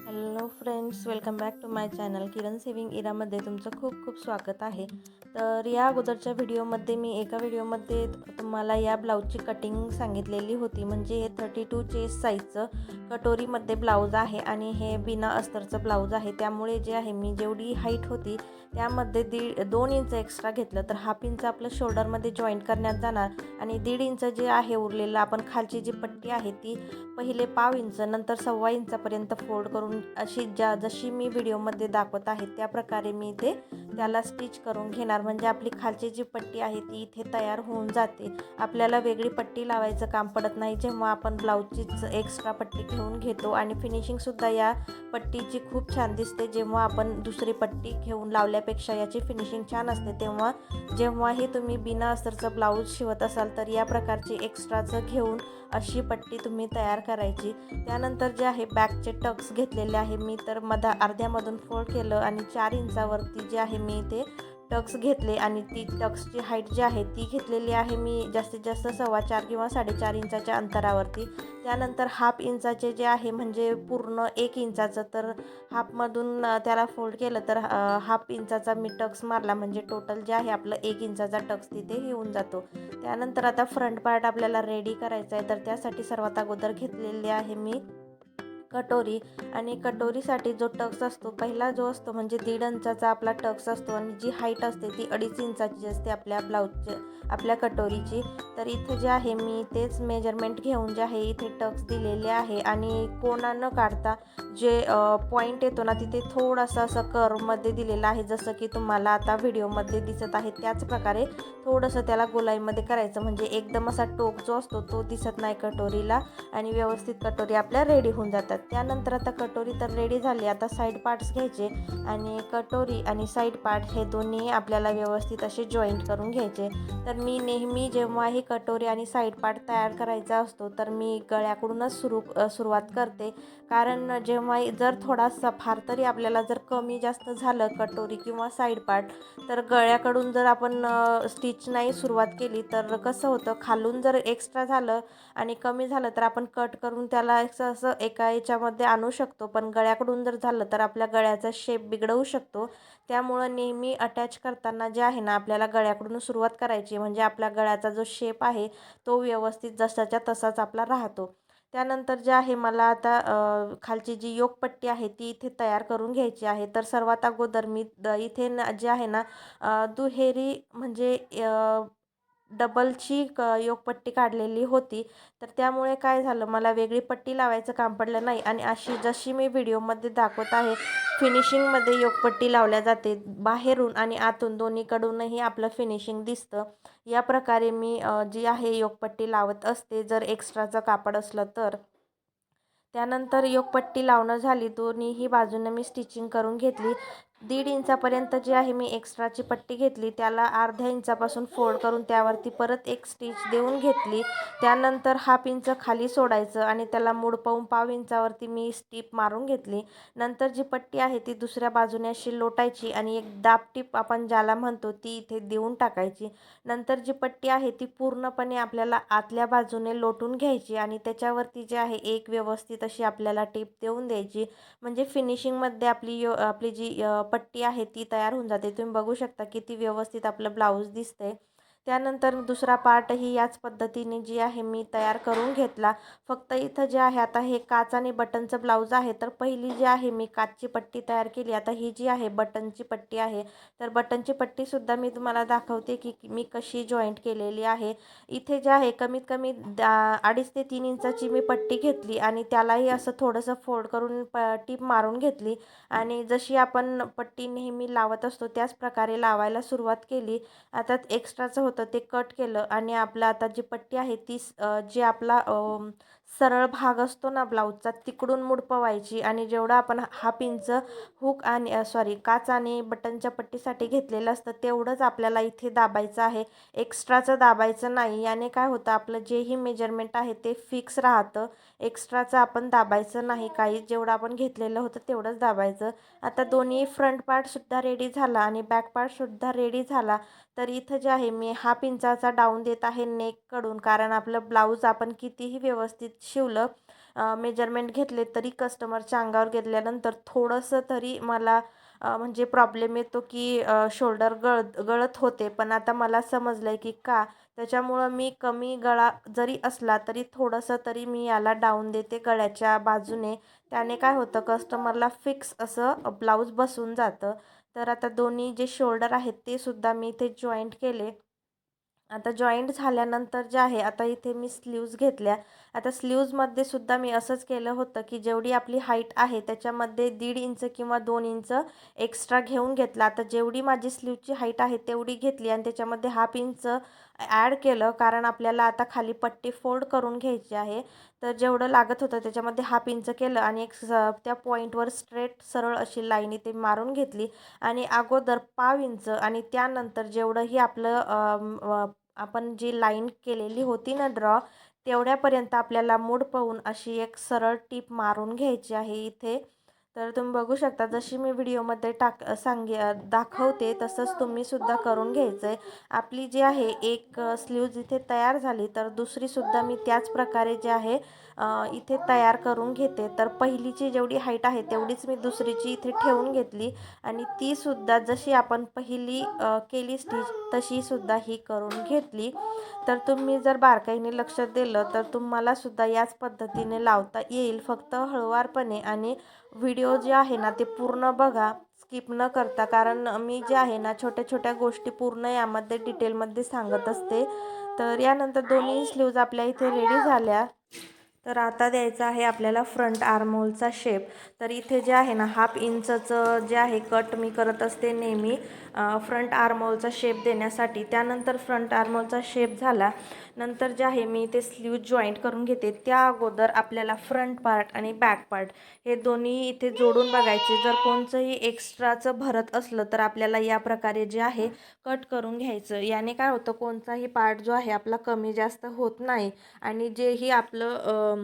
Hello friends, welcome back to my channel. Kiran saving इरामध्ये तुमचं खूप खूप स्वागत आहे. तर या अगोदरच्या व्हिडिओमध्ये मी एका व्हिडिओमध्ये तुम्हाला या ब्लाऊजची कटिंग सांगितलेली होती. म्हणजे हे 32 चेस्ट साईजचं कटोरीमध्ये ब्लाऊज आहे आणि हे बिना अस्तरचं ब्लाऊज आहे. त्यामुळे जे आहे मी जेवढी हाईट होती त्यामध्ये 2 इंच एक्स्ट्रा घेतलं, तर हाफ इंच आपलं शोल्डरमध्ये जॉईंट करण्यात जाणार आणि 1.5 इंच जे आहे उरलेलं आपण खालची जी पट्टी आहे ती पहिले पाव इंच नंतर 1.25 इंचापर्यंत फोल्ड करून अशी जशी मी व्हिडिओमध्ये दाखवत आहे त्या प्रकारे मी इथे त्याला स्टिच करून घेणार. म्हणजे आपली खालची जी पट्टी आहे ती इथे तयार होऊन जाते. आपल्याला वेगळी पट्टी लावायचं काम पडत नाही जेव्हा आपण ब्लाऊजचीच एक्स्ट्रा पट्टी घेऊन घेतो. आणि फिनिशिंगसुद्धा या पट्टीची खूप छान दिसते. जेव्हा आपण दुसरी पट्टी घेऊन लावल्यापेक्षा याची फिनिशिंग छान असते. जेव्हाही तुम्ही बिना अस्तरचं ब्लाऊज शिवत असाल तर या प्रकारची एक्स्ट्राचं घेऊन अशी पट्टी तुम्ही तयार करायची. त्यानंतर जे आहे बॅकचे टक्स घेतलेले आहे मी, तर अर्ध्यामधून फोल्ड केलं आणि 4 इंचावरती जे आहे मी ते टक्स घेतले आणि ती टक्सची हाईट जी आहे ती घेतलेली आहे मी जास्तीत जास्त 4.25 किंवा 4.5 इंचाच्या अंतरावरती. त्यानंतर हाफ इंचाचे जे आहे म्हणजे पूर्ण 1 इंचाचं, तर हाफमधून त्याला फोल्ड केलं तर हाफ इंचाचा मी टक्स मारला म्हणजे टोटल जे आहे आपलं 1 इंचाचा टक्स तिथे येऊन जातो. त्यानंतर आता फ्रंट पार्ट आपल्याला रेडी करायचा आहे, तर त्यासाठी सर्वात अगोदर घेतलेली आहे मी कटोरी. आणि कटोरीसाठी जो टक्स असतो पहिला जो असतो म्हणजे 1.5 इंचाचा आपला टक्स असतो आणि जी हाईट असते ती 2.5 इंचाची असते आपल्या कटोरीची. तर इथे जे आहे मी तेच मेजरमेंट घेऊन जे आहे इथे टक्स दिलेले आहे आणि कोणा न काढता जे पॉईंट येतो ना तिथे थोडासा असं कर्वमध्ये दिलेला आहे, जसं की तुम्हाला आता व्हिडिओमध्ये दिसत आहे त्याच प्रकारे थोडंसं त्याला गोलाईमध्ये करायचं. म्हणजे एकदम असा टोक जो असतो तो दिसत नाही कटोरीला आणि व्यवस्थित कटोरी आपल्या रेडी होऊन जातात. त्यानंतर आता कटोरी तर रेडी झाली. आता साईड पार्ट्स घ्यायचे आणि कटोरी आणि साईड पार्ट हे दोन्ही आपल्याला व्यवस्थित असे जॉईंट करून घ्यायचे. तर मी नेहमी जेव्हाही कटोरी आणि साईड पार्ट तयार करायचा असतो तर मी गळ्याकडूनच सुरुवात करते. कारण जेव्हा जर थोडासा फार तरी आपल्याला जर कमी जास्त झालं कटोरी किंवा साईड पार्ट, तर गळ्याकडून जर आपण स्टिच नाही सुरुवात केली तर कसं होतं, खालून जर एक्स्ट्रा झालं आणि कमी झालं तर आपण कट करून त्याला असं एका याच्यामध्ये आणू शकतो. पण गळ्याकडून जर झालं तर आपल्या गळ्याचा शेप बिघडवू शकतो. त्यामुळं नेहमी अटॅच करताना जे आहे ना आपल्याला गळ्याकडून सुरुवात करायची, म्हणजे आपल्या गळ्याचा जो शेप आहे तो व्यवस्थित जसाच्या तसाच आपला राहतो. त्यानंतर जे आहे मला आता खालची जी योकपट्टी आहे ती इथे तयार करून घ्यायची आहे. तर सर्वात अगोदर मी इथे जे आहे ना दुहेरी म्हणजे डबलची योकपट्टी काढलेली होती. तर त्यामुळे काय झालं, मला वेगळी पट्टी लावायचं काम पडलं नाही आणि अशी जशी मी व्हिडिओमध्ये दाखवत आहे फिनिशिंगमध्ये योकपट्टी लावल्या जाते. बाहेरून आणि आतून दोन्हीकडूनही आपलं फिनिशिंग दिसतं. या प्रकारे मी जी आहे योकपट्टी लावत असते जर एक्स्ट्राचं कापड असलं तर. त्यानंतर योकपट्टी लावणं झाली, दोन्हीही बाजूने मी स्टिचिंग करून घेतली. 1.5 इंचापर्यंत जी आहे मी एक्स्ट्राची पट्टी घेतली, त्याला अर्ध्या इंचापासून फोल्ड करून त्यावरती परत एक स्टिच देऊन घेतली. त्यानंतर हाफ इंच खाली सोडायचं आणि त्याला मूड पाहून पाव इंचावरती मी स्टिप मारून घेतली. नंतर जी पट्टी आहे ती दुसऱ्या बाजूने अशी लोटायची आणि एक दाब टीप आपण ज्याला म्हणतो ती इथे देऊन टाकायची. नंतर जी पट्टी आहे ती पूर्णपणे आपल्याला आतल्या बाजूने लोटून घ्यायची आणि त्याच्यावरती जे आहे एक व्यवस्थित अशी आपल्याला टीप देऊन द्यायची. म्हणजे फिनिशिंगमध्ये आपली जी पट्टी आहे ती तयार होऊन जाते. तुम्ही बघू शकता किती व्यवस्थित आपलं ब्लाऊज दिसतंय. त्यानंतर दुसरा पार्टही याच पद्धतीने जी आहे मी तयार करून घेतला. फक्त इथं जे आहे आता हे काच आणि बटनचं ब्लाऊज आहे, तर पहिली जी आहे मी काचची पट्टी तयार केली. आता ही जी आहे बटनची पट्टी आहे, तर बटनची पट्टीसुद्धा मी तुम्हाला दाखवते की मी कशी जॉईंट केलेली आहे. इथे जे आहे कमीत कमी 2.5 ते 3 इंचाची मी पट्टी घेतली आणि त्यालाही असं थोडंसं फोल्ड करून टीप मारून घेतली आणि जशी आपण पट्टी नेहमी लावत असतो त्याच प्रकारे लावायला सुरुवात केली. आता एक्स्ट्राचं होतं ते कट केलं आणि आपलं आता जी पट्टी आहे ती जी आपला सरळ भाग असतो ना ब्लाऊजचा तिकडून मुडपवायची आणि जेवढं आपण हाफ इंच हुक आणि काच आणि बटनच्या पट्टीसाठी घेतलेलं असतं तेवढंच आपल्याला इथे दाबायचं आहे. एक्स्ट्राचं दाबायचं नाही. याने काय होतं, आपलं जेही मेजरमेंट आहे ते फिक्स राहतं. एक्स्ट्राचं आपण दाबायचं नाही काही, जेवढं आपण घेतलेलं होतं तेवढंच दाबायचं. आता दोन्ही फ्रंट पार्टसुद्धा रेडी झाला आणि बॅक पार्टसुद्धा रेडी झाला. तर इथं जे आहे मी हाफ इंचाचा डाऊन देत आहे नेककडून, कारण आपलं ब्लाऊज आपण कितीही व्यवस्थित शिवलं मेजरमेंट घेतले तरी कस्टमरच्या अंगावर घेतल्यानंतर थोडंसं तरी मला म्हणजे प्रॉब्लेम येतो की शोल्डर गळत होते. पण आता मला समजलं आहे की का त्याच्यामुळं मी कमी गळा जरी असला तरी थोडंसं तरी मी याला डाऊन देते गळ्याच्या बाजूने. त्याने काय होतं कस्टमरला फिक्स असं ब्लाऊज बसून जातं. तर आता दोन्ही जे शोल्डर आहेत ते सुद्धा मी इथे जॉईंट केले. आता जॉईंट झाल्यानंतर जे आहे आता इथे मी स्लीव्ज घेतल्या. आता स्लीव्जमध्ये सुद्धा मी असंच केलं होतं की जेवढी आपली हाईट आहे त्याच्यामध्ये 1.5 इंच किंवा 2 इंच एक्स्ट्रा घेऊन घेतला. आता जेवढी माझी स्लीवची हाईट आहे तेवढी घेतली आणि त्याच्यामध्ये 1/2 इंच ॲड केलं, कारण आपल्याला आता खाली पट्टी फोल्ड करून घ्यायची आहे. तर जेवढं लागत होतं त्याच्यामध्ये 1/2 इंच केलं आणि त्या पॉईंटवर स्ट्रेट सरळ अशी लाईन इथे मारून घेतली आणि अगोदर 1/2 इंच आणि त्यानंतर जेवढंही आपलं आपण जी लाईन केलेली होती ना ड्रॉ, तेवढ्यापर्यंत आपल्याला मूठ पाहून अशी एक सरळ टीप मारून घ्यायची आहे इथे. तर तुम्ही बघू शकता जशी मी व्हिडिओमध्ये दाखवते तसंच तुम्ही सुद्धा करून घ्यायचं आहे. आपली जी आहे एक स्लीव्ज इथे तयार झाली, तर दुसरीसुद्धा मी त्याच प्रकारे जे आहे इथे तयार करून घेते. तर पहिलीची जेवढी हाईट आहे तेवढीच मी दुसरीची इथे ठेवून घेतली आणि तीसुद्धा जशी आपण पहिली केली स्टिच तशीसुद्धा ही करून घेतली. तर तुम्ही जर बारकाईने लक्ष दिलं तर तुम्हालासुद्धा याच पद्धतीने लावता येईल. फक्त हळुवारपणे आणि व्हिडिओ जे आहे ना ते पूर्ण बघा, स्किप न करता, कारण मी जे आहे ना छोट्या छोट्या गोष्टी पूर्ण यामध्ये डिटेलमध्ये सांगत असते. तर यानंतर दोन्ही स्लीव्ज आपल्या इथे रेडी झाल्या. तर आता द्यायचा आहे आपल्याला फ्रंट आर्महोलचा शेप. तर इथे जे आहे ना 1/2 इंचचं जे आहे कट मी करत असते नेहमी फ्रंट आर्महोलचा शेप देण्यासाठी. त्यानंतर फ्रंट आर्महोलचा शेप झाला नंतर जे आहे मी ते स्लीव जॉईंट करून घेते. त्या अगोदर आपल्याला फ्रंट पार्ट आणि बॅक पार्ट हे दोन्ही इथे जोडून बघायचे. जर कोणचंही एक्स्ट्राचं भरत असलं तर आपल्याला या प्रकारे जे आहे कट करून घ्यायचं. याने काय होतं कोणताही पार्ट जो आहे आपला कमी जास्त होत नाही आणि जेही आपलं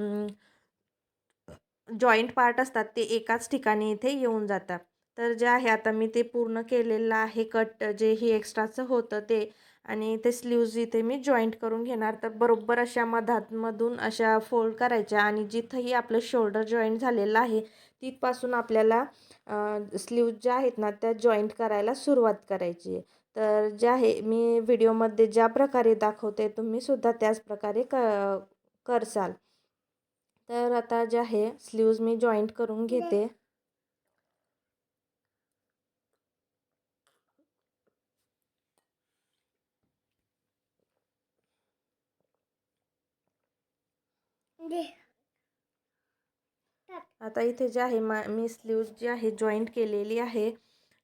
जॉईंट पार्ट असतात ते एकाच ठिकाणी इथे येऊन जातात. तर जे आहे आता मी ते पूर्ण केलेलं आहे कट, जेही एक्स्ट्राचं होतं ते, आणि ते स्लीव्ज इथे मी जॉईंट करून घेणार. तर बरोबर अशा मधातमधून अशा फोल्ड करायच्या आणि जिथंही आपलं शोल्डर जॉईंट झालेलं आहे तिथपासून आपल्याला स्लीव्ज ज्या आहेत ना त्या जॉईंट करायला सुरुवात करायची आहे. तर जे आहे मी व्हिडिओमध्ये ज्या प्रकारे दाखवते तुम्हीसुद्धा त्याच प्रकारे करसाल. तर आता जे आहे स्लीव्ज मी जॉईंट करून घेते. आता इथे जे आहे मी स्लीव्ज जी आहे जॉईंट केलेली आहे.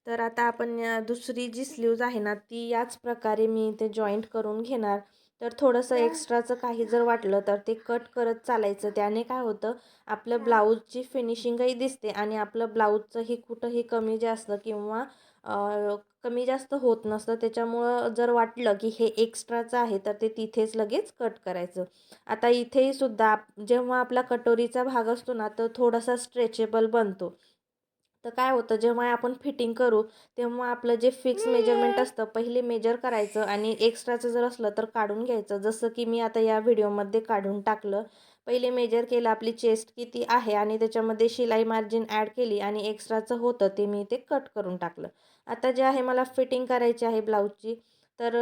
तर आता आपण दुसरी जी स्लीव्ज आहे ना ती याच प्रकारे मी इथे जॉईंट करून घेणार. तर थोडंसं एक्स्ट्राचं काही जर वाटलं तर ते कट करत चालायचं. त्याने काय होतं आपलं ब्लाऊजची फिनिशिंगही दिसते आणि आपलं ब्लाऊजचंही कुठंही कमी जास्त किंवा कमी जास्त होत नसतं. त्याच्यामुळं जर वाटलं की हे एक्स्ट्राचं आहे तर ते तिथेच लगेच कट करायचं. आता इथेही सुद्धा जेव्हा आपला कटोरीचा भाग असतो ना तर थोडासा स्ट्रेचेबल बनतो. तर काय होतं जेव्हा आपण फिटिंग करू तेव्हा आपलं जे फिक्स मेजरमेंट असतं पहिले मेजर करायचं आणि एक्स्ट्राचं जर असलं तर काढून घ्यायचं. जसं की मी आता या व्हिडिओमध्ये काढून टाकलं. पहिले मेजर केलं आपली चेस्ट किती आहे आणि त्याच्यामध्ये शिलाई मार्जिन ॲड केली आणि एक्स्ट्राचं होतं ते मी ते कट करून टाकलं. आता जे आहे मला फिटिंग करायची आहे ब्लाऊजची. तर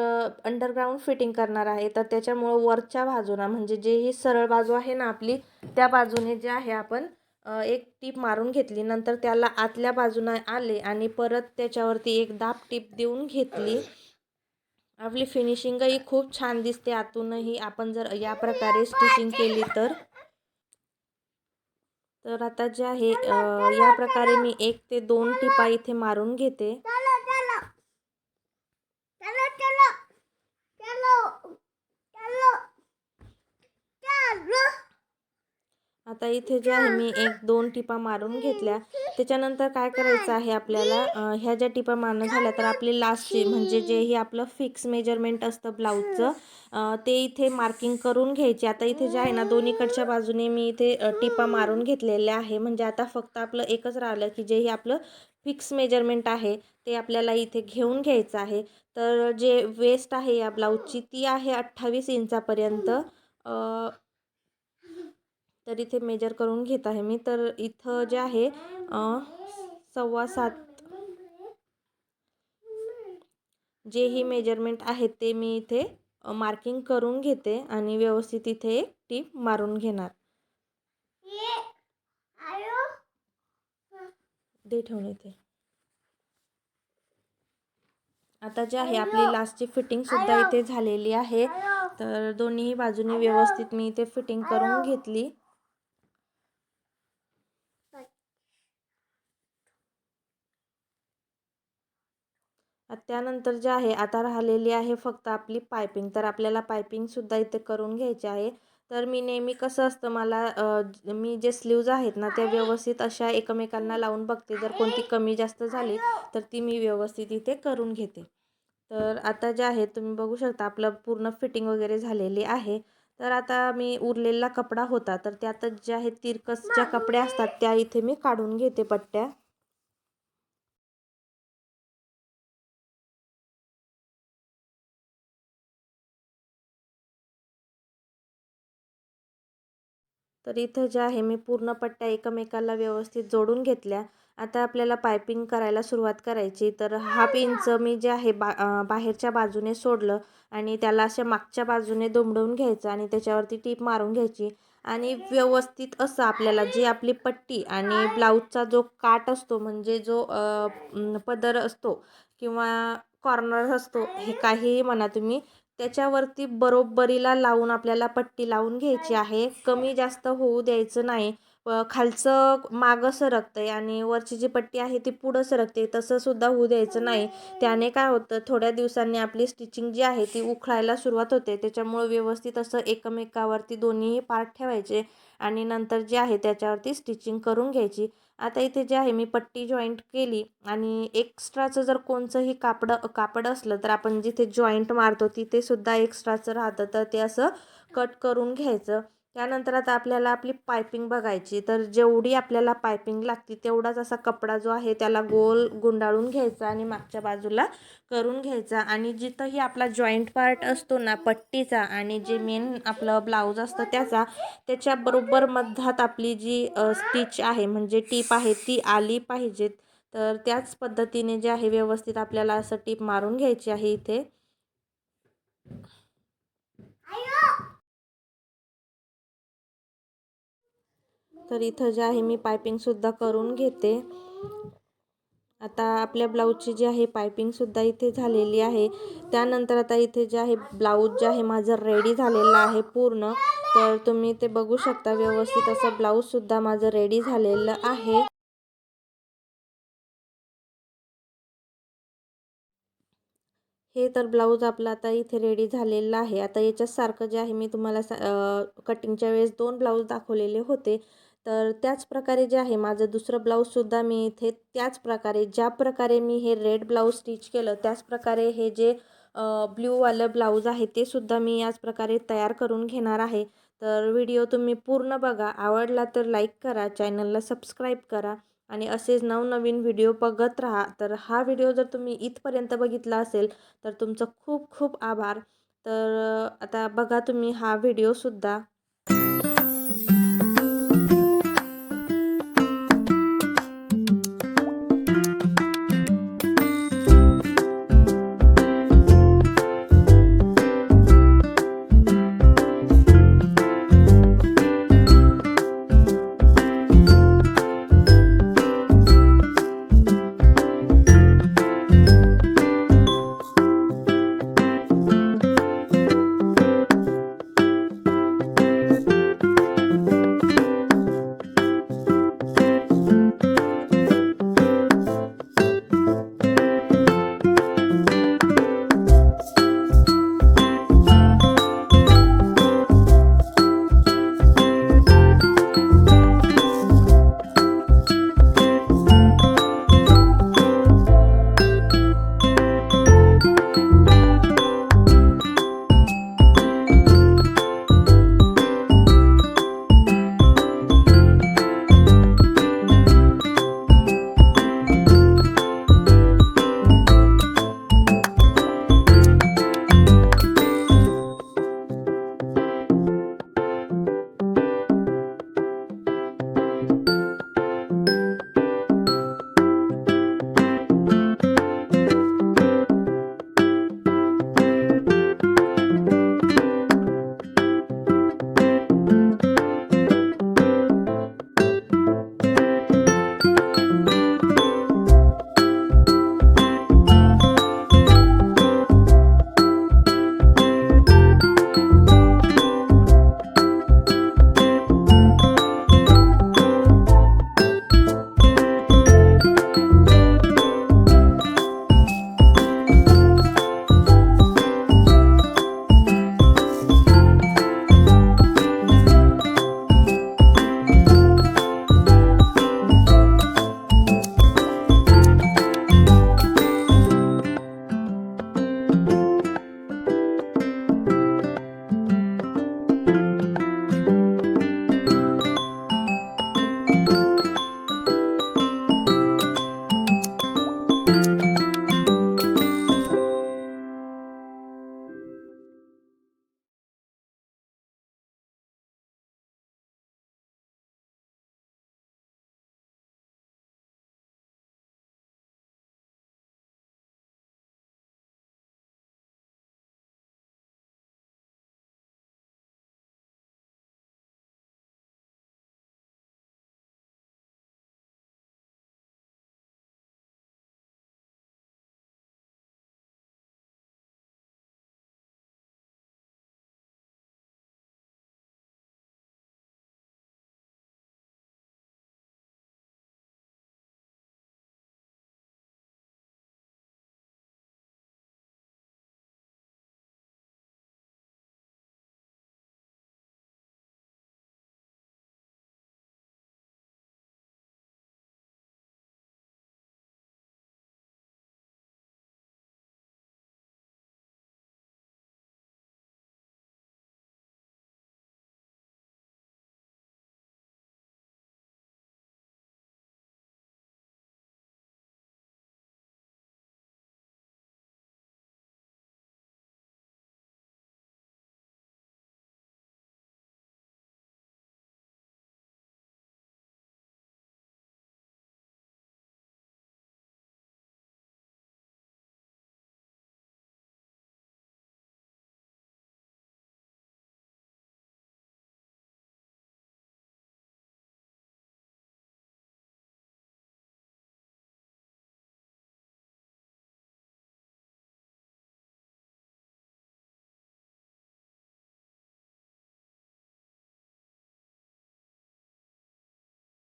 अंडरग्राऊंड फिटिंग करणार आहे. तर त्याच्यामुळं वरच्या बाजूला म्हणजे जे ही सरळ बाजू आहे ना आपली त्या बाजूने जे आहे आपण एक टीप मारून घेतली. नंतर त्याला आतल्या बाजूने आले आणि परत त्याच्यावरती एक दाब टीप देऊन घेतली. आपली फिनिशिंगही खूप छान दिसते आतूनही आपण जर या प्रकारे स्टिचिंग केली तर. तर आता जे आहे या प्रकारे मी 1 ते 2 टिपा इथे मारून घेते. आता इथे जे आहे मी 1-2 टिपा मारून घेतल्या. त्याच्यानंतर काय करायचं आहे आपल्याला ह्या ज्या टिपा मारणं झाल्या तर आपली लास्टची म्हणजे जेही आपलं फिक्स मेजरमेंट असतं ब्लाऊजचं ते इथे मार्किंग करून घ्यायची. आता इथे जे आहे ना दोन्हीकडच्या बाजूने मी इथे टिपा मारून घेतलेल्या आहे. म्हणजे आता फक्त आपलं एकच राहिलं की जेही आपलं फिक्स मेजरमेंट आहे ते आपल्याला इथे घेऊन घ्यायचं आहे. तर जे वेस्ट आहे या ब्लाऊजची ती आहे 28 इंचापर्यंत. तर इथे मेजर करून घेत आहे मी. तर इथं जे आहे 7.25 जेही मेजरमेंट आहे ते मी इथे मार्किंग करून घेते आणि व्यवस्थित इथे एक टीप मारून घेणार. दे ठेवून इथे. आता जे आहे आपली लास्टची फिटिंग सुद्धा इथे झालेली आहे. तर दोन्ही बाजूने व्यवस्थित मी इथे फिटिंग करून घेतली. त्यानंतर जे आहे आता राहिलेली आहे फक्त आपली पायपिंग. तर आपल्याला पायपिंग सुद्धा इथे करून घ्यायची आहे. तर मी नेहमी कसं असतं मला मी जे स्लीव्ज आहेत ना त्या व्यवस्थित अशा एकमेकांना लावून बघते. जर कोणती कमी जास्त झाली तर ती मी व्यवस्थित इथे करून घेते. तर आता जे आहे तुम्ही बघू शकता आपलं पूर्ण फिटिंग वगैरे झालेली आहे. तर आता मी उरलेला कपडा होता तर त्यातच जे आहे तिरकस ज्या कपड्या असतात त्या इथे मी काढून घेते पट्ट्या. तर इथं जे आहे मी पूर्ण पट्ट्या एकमेकाला व्यवस्थित जोडून घेतल्या. आता आपल्याला पायपिंग करायला सुरुवात करायची. तर 1/2 इंच मी जे आहे बाहेरच्या बाजूने सोडलं आणि त्याला अशा मागच्या बाजूने दुमडवून घ्यायचं आणि त्याच्यावरती टीप मारून घ्यायची आणि व्यवस्थित असं आपल्याला जी आपली पट्टी आणि ब्लाऊजचा जो काठ असतो म्हणजे जो पदर असतो किंवा कॉर्नर असतो हे काहीही म्हणा तुम्ही, त्याच्यावरती बरोबरीला लावून आपल्याला पट्टी लावून घ्यायची आहे. कमी जास्त होऊ द्यायचं नाही. खालचं मागं सरकतंय आणि वरची जी पट्टी आहे ती पुढं सरकते तसं सुद्धा होऊ द्यायचं नाही. त्याने काय होतं थोड्या दिवसांनी आपली स्टिचिंग जी आहे ती उखळायला सुरुवात होते. त्याच्यामुळे व्यवस्थित असं एकमेकावरती दोन्ही पार्ट ठेवायचे आणि नंतर जे आहे त्याच्यावरती स्टिचिंग करून घ्यायची. आता इथे जे आहे मी पट्टी जॉईंट केली आणि एक्स्ट्राचं जर कोणचंही कापड असलं तर आपण जिथे जॉईंट मारतो तिथे सुद्धा एक्स्ट्राचं राहतं तर ते असं कट करून घ्यायचं. त्यानंतर आता आपल्याला आपली पायपिंग बघायची. तर जेवढी आपल्याला पायपिंग लागते तेवढाच असा कपडा जो आहे त्याला गोल गुंडाळून घ्यायचा आणि मागच्या बाजूला करून घ्यायचा आणि जिथंही आपला जॉईंट पार्ट असतो ना पट्टीचा आणि जे मेन आपलं ब्लाऊज असतं त्याच्याबरोबर मध्यात आपली जी स्टिच आहे म्हणजे टीप आहे ती आली पाहिजेत. तर त्याच पद्धतीने जे आहे व्यवस्थित आपल्याला असं टीप मारून घ्यायची आहे इथे. तर इथं जे आहे मी पायपिंगसुद्धा करून घेते. आता आपल्या ब्लाऊजची जी आहे पायपिंगसुद्धा इथे झालेली आहे. त्यानंतर आता इथे जे आहे ब्लाऊज जे आहे माझं रेडी झालेलं आहे पूर्ण. तर तुम्ही ते बघू शकता व्यवस्थित असं ब्लाऊजसुद्धा माझं रेडी झालेलं आहे. हे तर ब्लाऊज आपलं आता इथे रेडी झालेलं आहे. आता याच्यासारखं जे आहे मी तुम्हाला कटिंगच्या वेळेस 2 ब्लाऊज दाखवलेले होते. तर त्याच प्रकारे जे आहे माझं दुसरं ब्लाऊजसुद्धा मी इथे त्याच प्रकारे ज्या प्रकारे मी हे रेड ब्लाऊज स्टिच केलं त्याच प्रकारे हे जे ब्ल्यूवालं ब्लाऊज आहे ते सुद्धा मी याच प्रकारे तयार करून घेणार आहे. तर व्हिडिओ तुम्ही पूर्ण बघा. आवडला तर लाईक करा, चॅनलला सबस्क्राईब करा आणि असेच नवनवीन व्हिडिओ बघत राहा. तर हा व्हिडिओ जर तुम्ही इथपर्यंत बघितला असेल तर तुमचं खूप खूप आभार. तर आता बघा तुम्ही हा व्हिडिओसुद्धा.